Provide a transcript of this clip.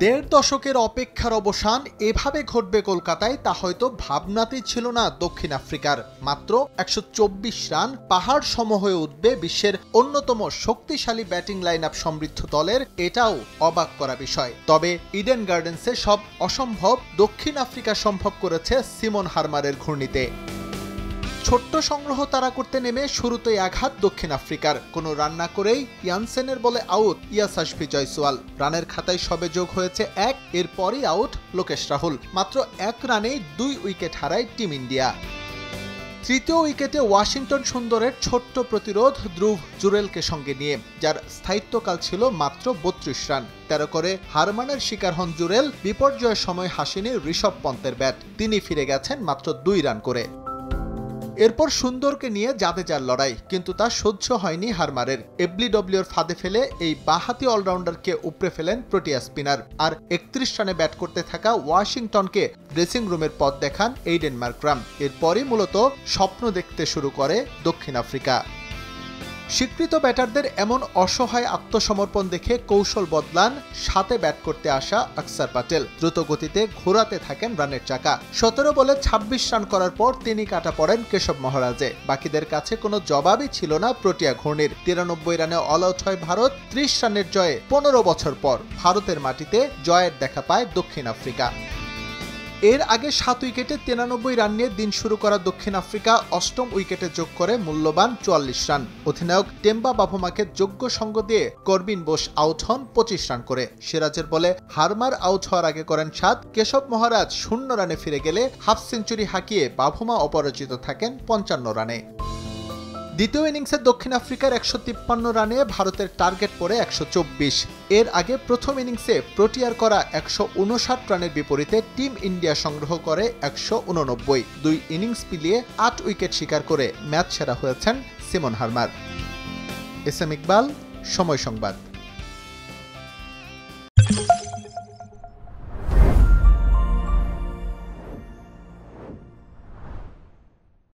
দেড় দশকের অপেক্ষার অবসান এভাবে ঘটবে কলকাতায় তা হয়তো ভাবনাতেই ছিল না দক্ষিণ আফ্রিকার। মাত্র ১২৪ রান পাহাড় সম হয়ে উঠবে বিশ্বের অন্যতম শক্তিশালী ব্যাটিং লাইন আপ সমৃদ্ধ দলের, এটাও অবাক করা বিষয়। তবে ইডেন গার্ডেন্সে সব অসম্ভব দক্ষিণ আফ্রিকা সম্ভব করেছে সিমন হারমারের ঘূর্ণিতে। ছোট্ট সংগ্রহ তাড়া করতে নেমে শুরুতেই আঘাত দক্ষিণ আফ্রিকার। কোনো রান না করেই ইয়ানসেনের বলে আউট ইয়াশাসভি জয়সওয়াল। রানের খাতায় সবে যোগ হয়েছে ১, এরপরই আউট লোকেশ রাহুল। মাত্র ১ রানেই ২ উইকেট হারায় টিম ইন্ডিয়া। তৃতীয় উইকেটে ওয়াশিংটন সুন্দরের ছোট্ট প্রতিরোধ ধ্রুব জুরেলকে সঙ্গে নিয়ে, যার স্থায়িত্বকাল ছিল মাত্র ৩২ রান। ১৩ করে হারমানের শিকার হন জুরেল। বিপর্যয়ের সময় হাসেনি ঋষভ পন্তের ব্যাট, তিনি ফিরে গেছেন মাত্র ২ রান করে। এরপর সুন্দরকে নিয়ে জাদেজার লড়াই, কিন্তু তা সহ্য হয়নি হারমারের। এফডব্লিউর ফাঁদে ফেলে এই বাঁহাতি অলরাউন্ডারকে উপড়ে ফেলেন প্রোটিয়া স্পিনার। আর ৩১ রানে ব্যাট করতে থাকা ওয়াশিংটনকে ড্রেসিং রুমের পথ দেখান এইডেন মার্করাম। এরপরই মূলত স্বপ্ন দেখতে শুরু করে দক্ষিণ আফ্রিকা। স্বীকৃত ব্যাটারদের এমন অসহায় আত্মসমর্পণ দেখে কৌশল বদলান সাথে ব্যাট করতে আসা আকসার প্যাটেল। দ্রুত গতিতে ঘোরাতে থাকেন রানের চাকা। ১৭ বলে ২৬ রান করার পর তিনি কাটা পড়েন কেশব মহারাজে। বাকিদের কাছে কোনো জবাবই ছিল না প্রোটিয়া ঘূর্ণির। ৯৩ রানে অল আউট হয় ভারত। ৩০ রানের জয়ে ১৫ বছর পর ভারতের মাটিতে জয়ের দেখা পায় দক্ষিণ আফ্রিকা। এর আগে ৭ উইকেটে ৯৩ রান নিয়ে দিন শুরু করা দক্ষিণ আফ্রিকা ৮ম উইকেটে যোগ করে মূল্যবান ৪৪ রান। অধিনায়ক টেম্বা বাভুমাকে যোগ্য সঙ্গ দিয়ে করবিন বোস আউট হন ২৫ রান করে। সিরাজের বলে হারমার আউট হওয়ার আগে করেন ৭। কেশব মহারাজ ০ রানে ফিরে গেলে হাফ সেঞ্চুরি হাঁকিয়ে বাভুমা অপরাজিত থাকেন ৫৫ রানে। দ্বিতীয় ইনিংসে দক্ষিণ আফ্রিকার ১৫৩ রানে ভারতের টার্গেট পড়ে ১২৪। এর আগে প্রথম ইনিংসে প্রোটিয়ার করা ১৫৯ রানের বিপরীতে টিম ইন্ডিয়া সংগ্রহ করে ১৮৯। ২ ইনিংস মিলিয়ে ৮ উইকেট শিকার করে ম্যাচ সেরা হয়েছেন সিমন হারমার। এস এম ইকবাল, সময় সংবাদ।